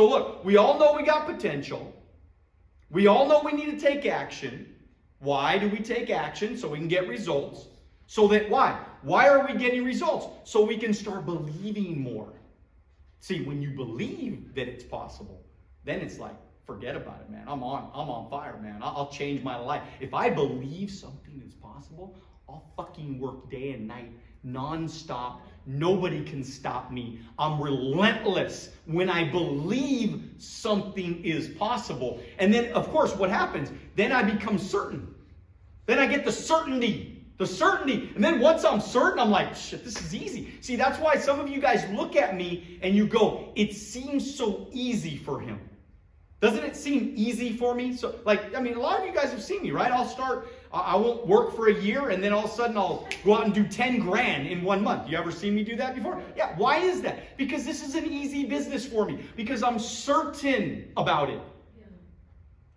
So look, we all know we got potential. We all know we need to take action. Why do we take action? So we can get results. So that why? Why are we getting results? So we can start believing more. See, when you believe that it's possible, then it's like, forget about it, man. I'm on fire, man. I'll change my life. If I believe something is possible, I'll fucking work day and night, nonstop. Nobody can stop me. I'm relentless when I believe something is possible. And then, of course, what happens? Then I become certain. Then I get the certainty. The certainty. And then once I'm certain, I'm like, shit, this is easy. See, that's why some of you guys look at me and you go, it seems so easy for him. Doesn't it seem easy for me? So, like, I mean, a lot of you guys have seen me, right? I won't work for a year, and then all of a sudden I'll go out and do 10 grand in 1 month. You ever seen me do that before? Yeah, why is that? Because this is an easy business for me. Because I'm certain about it. Yeah.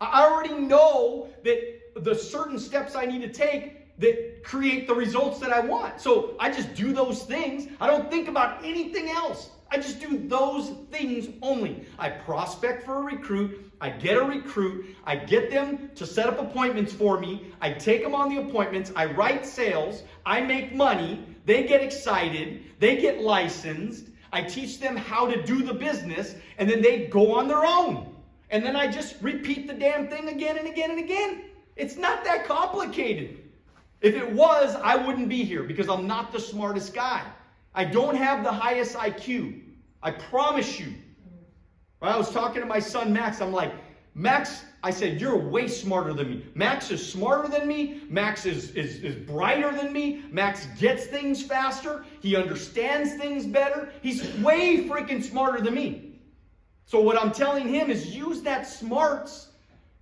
I already know that the certain steps I need to take that create the results that I want. So I just do those things. I don't think about anything else. I just do those things only. I prospect for a recruit. I get a recruit. I get them to set up appointments for me. I take them on the appointments. I write sales. I make money. They get excited. They get licensed. I teach them how to do the business. And then they go on their own. And then I just repeat the damn thing again and again and again. It's not that complicated. If it was, I wouldn't be here because I'm not the smartest guy. I don't have the highest IQ. I promise you. When I was talking to my son, Max, I'm like, Max, I said, you're way smarter than me. Max is smarter than me. Max is brighter than me. Max gets things faster. He understands things better. He's way freaking smarter than me. So what I'm telling him is use that smarts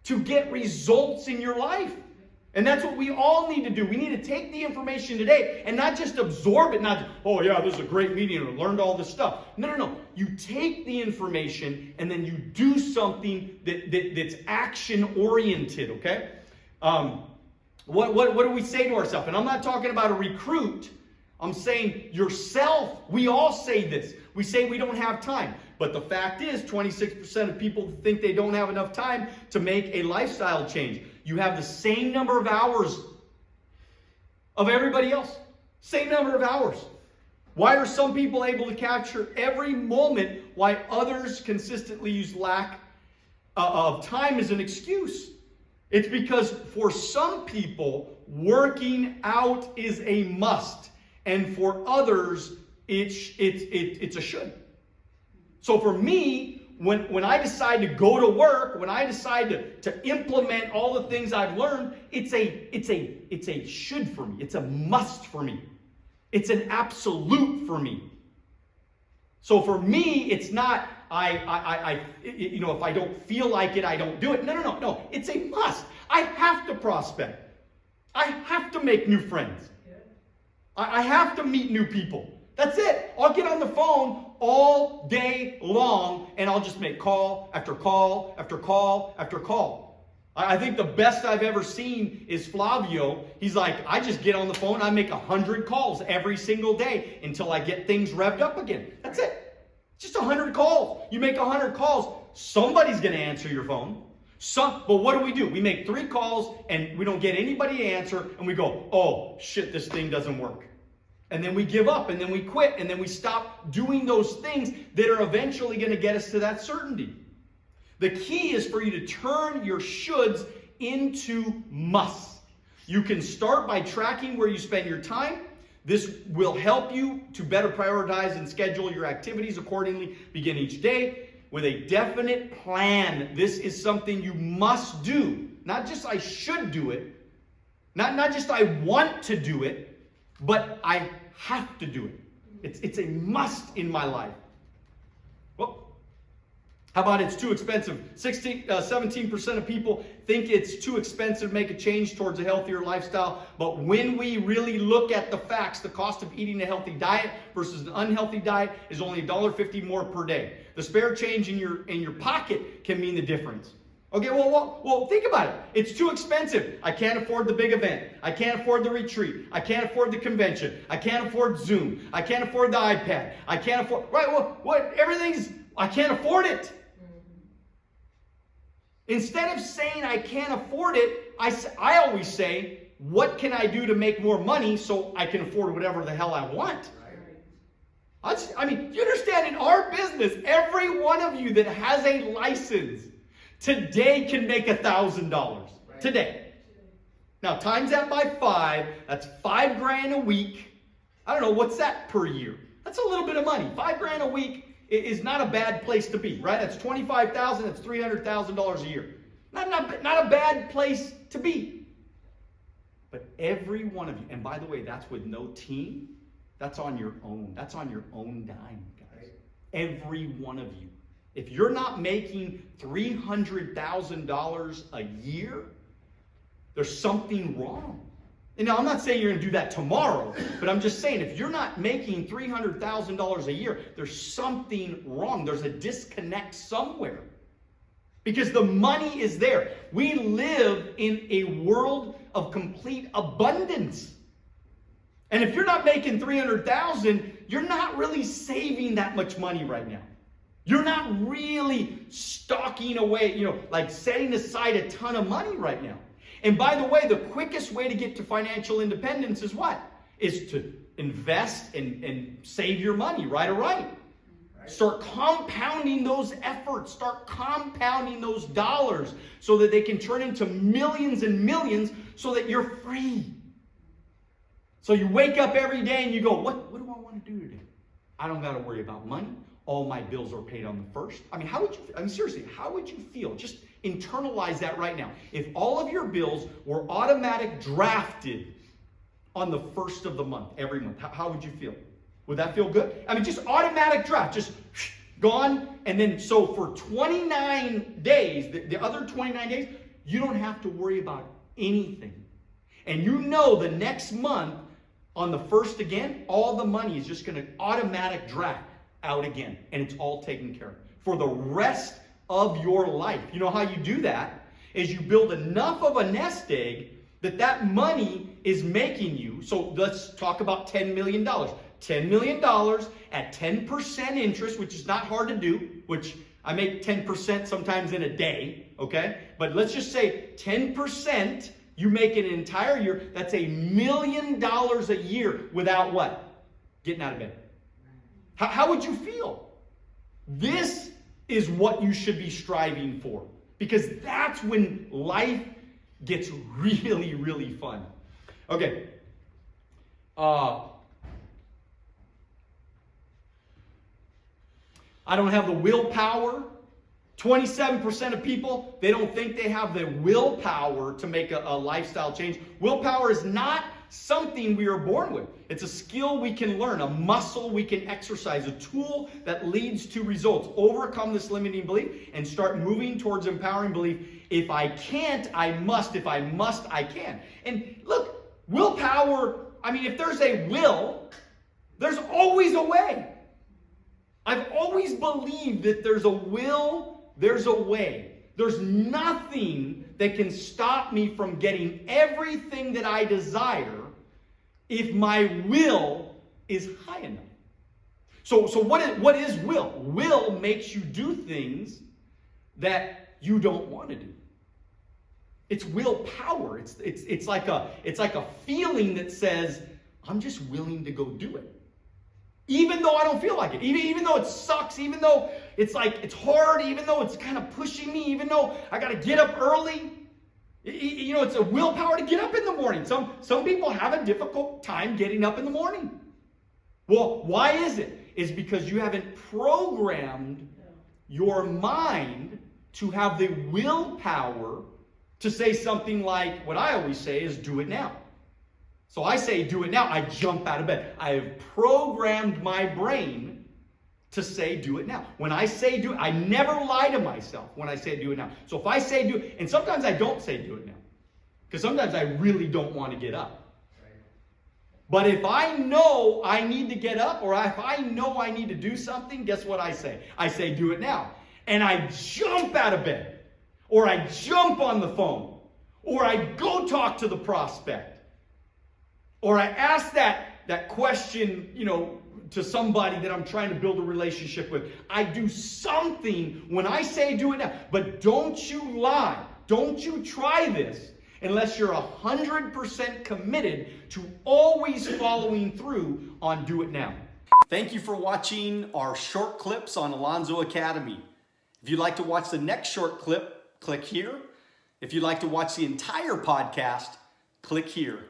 to get results in your life. And that's what we all need to do. We need to take the information today and not just absorb it, not, oh yeah, this is a great meeting and I learned all this stuff. No. You take the information and then you do something that's action-oriented, okay? What do we say to ourselves? And I'm not talking about a recruit. I'm saying yourself. We all say this. We say we don't have time. But the fact is, 26% of people think they don't have enough time to make a lifestyle change. You have the same number of hours of everybody else. Same number of hours. Why are some people able to capture every moment while others consistently use lack of time as an excuse? It's because for some people, working out is a must. And for others, it's a should. So for me, when I decide to go to work, when I decide to implement all the things I've learned, it's a should for me. It's a must for me. It's an absolute for me. So for me, it's not if I don't feel like it, I don't do it. No. It's a must. I have to prospect. I have to make new friends. I have to meet new people. That's it. I'll get on the phone all day long and I'll just make call after call after call after call. I think the best I've ever seen is Flavio. He's like, I just get on the phone, I make 100 calls every single day until I get things revved up again. That's it. Just 100 calls. You make 100 calls, somebody's going to answer your phone. But what do? We make 3 calls and we don't get anybody to answer and we go, oh shit, this thing doesn't work. And then we give up and then we quit and then we stop doing those things that are eventually going to get us to that certainty. The key is for you to turn your shoulds into musts. You can start by tracking where you spend your time. This will help you to better prioritize and schedule your activities accordingly. Begin each day with a definite plan. This is something you must do. Not just I should do it. Not just I want to do it, but I have to do it. It's a must in my life. Well, how about it's too expensive? 17% of people think it's too expensive to make a change towards a healthier lifestyle. But when we really look at the facts, the cost of eating a healthy diet versus an unhealthy diet is only $1.50 more per day. The spare change in your pocket can mean the difference. Okay, well, think about it. It's too expensive. I can't afford the big event. I can't afford the retreat. I can't afford the convention. I can't afford Zoom. I can't afford the iPad. I can't afford, right, everything's, I can't afford it. Instead of saying I can't afford it, I always say, what can I do to make more money so I can afford whatever the hell I want? I mean, you understand, in our business, every one of you that has a license today can make $1,000. Today. Now, times that by 5, that's $5,000 a week. I don't know, what's that per year? That's a little bit of money. $5,000 a week is not a bad place to be, right? That's $25,000, that's $300,000 a year. Not a bad place to be. But every one of you, and by the way, that's with no team. That's on your own. That's on your own dime, guys. Every one of you. If you're not making $300,000 a year, there's something wrong. And now, I'm not saying you're going to do that tomorrow, but I'm just saying if you're not making $300,000 a year, there's something wrong. There's a disconnect somewhere. Because the money is there. We live in a world of complete abundance. And if you're not making $300,000, you're not really saving that much money right now. You're not really stocking away, like setting aside a ton of money right now. And by the way, the quickest way to get to financial independence is what? Is to invest and save your money, right or right? Start compounding those efforts. Start compounding those dollars so that they can turn into millions and millions so that you're free. So you wake up every day and you go, what do I want to do today? I don't got to worry about money. All my bills are paid on the first. I mean, seriously, how would you feel? Just internalize that right now. If all of your bills were automatic drafted on the first of the month, every month, how would you feel? Would that feel good? I mean, just automatic draft, just gone. And then, so for 29 days, the other 29 days, you don't have to worry about anything. And you know the next month, on the first again, all the money is just going to automatic draft out again. And it's all taken care of for the rest of your life. You know how you do that? Is you build enough of a nest egg that money is making you. So let's talk about $10 million. $10 million at 10% interest, which is not hard to do, which I make 10% sometimes in a day, okay? But let's just say 10%, you make an entire year, that's $1 million a year without what? Getting out of bed. How would you feel? This is what you should be striving for, because that's when life gets really, really fun. Okay. I don't have the willpower. 27% of people, they don't think they have the willpower to make a lifestyle change. Willpower is not something we are born with. It's a skill we can learn, a muscle we can exercise, a tool that leads to results. Overcome this limiting belief and start moving towards empowering belief. If I can't, I must. If I must, I can. And look, willpower, I mean, if there's a will, there's always a way. I've always believed that there's a will, there's a way. There's nothing that can stop me from getting everything that I desire if my will is high enough. So what is will? Will makes you do things that you don't want to do. It's willpower. It's like a feeling that says, I'm just willing to go do it. Even though I don't feel like it, even though it sucks, even though it's like it's hard, even though it's kind of pushing me, even though I got to get up early. It's a willpower to get up in the morning. Some people have a difficult time getting up in the morning. Well, why is it? It's because you haven't programmed your mind to have the willpower to say something like what I always say is do it now. So I say do it now, I jump out of bed. I have programmed my brain to say do it now. When I say do it, I never lie to myself when I say do it now. So if I say do it, and sometimes I don't say do it now, because sometimes I really don't want to get up. But if I know I need to get up, or if I know I need to do something, guess what I say? I say do it now. And I jump out of bed, or I jump on the phone, or I go talk to the prospect. Or I ask that question, to somebody that I'm trying to build a relationship with. I do something when I say do it now. But don't you lie. Don't you try this unless you're 100% committed to always following through on do it now. Thank you for watching our short clips on Alonzo Academy. If you'd like to watch the next short clip, click here. If you'd like to watch the entire podcast, click here.